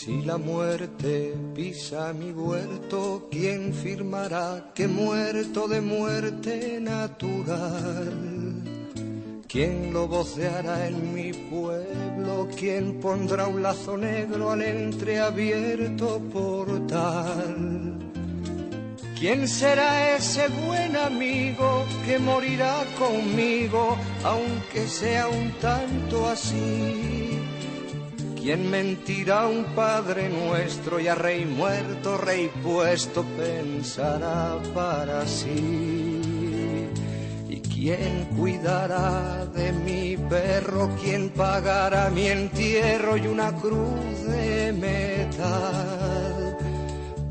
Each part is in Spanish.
Si la muerte pisa mi huerto, ¿quién firmará que muerto de muerte natural? ¿Quién lo voceará en mi pueblo? ¿Quién pondrá un lazo negro al entreabierto portal? ¿Quién será ese buen amigo que morirá conmigo, aunque sea un tanto así? ¿Quién mentirá a un Padre Nuestro y a Rey muerto, Rey puesto pensará para sí? ¿Y quién cuidará de mi perro? ¿Quién pagará mi entierro y una cruz de metal?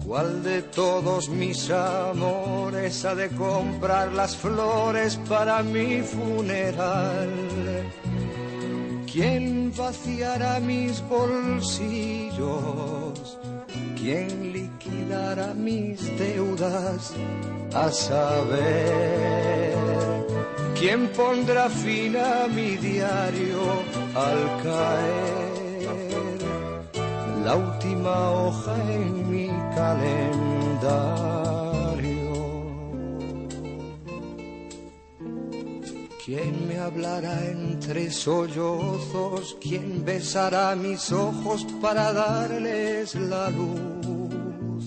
¿Cuál de todos mis amores ha de comprar las flores para mi funeral? ¿Quién vaciará mis bolsillos? ¿Quién liquidará mis deudas? A saber, ¿quién pondrá fin a mi diario al caer la última hoja en mi calendario? ¿Quién me hablará entre sollozos? ¿Quién besará mis ojos para darles la luz?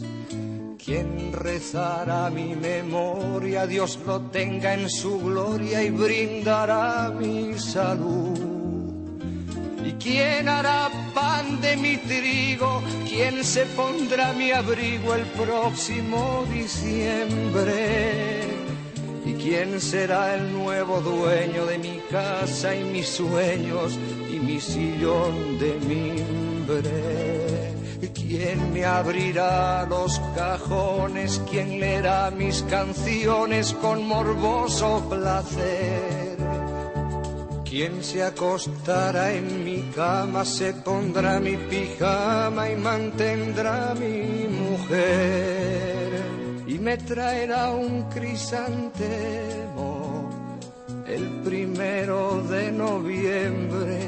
¿Quién rezará mi memoria? Dios lo tenga en su gloria y brindará mi salud. ¿Y quién hará pan de mi trigo? ¿Quién se pondrá mi abrigo el próximo diciembre? ¿Y quién será el nuevo dueño de mi casa y mis sueños y mi sillón de mimbre? ¿Quién me abrirá los cajones? ¿Quién leerá mis canciones con morboso placer? ¿Quién se acostará en mi cama, se pondrá mi pijama y mantendrá mi mujer? Y me traerá un crisantemo el 1 de noviembre.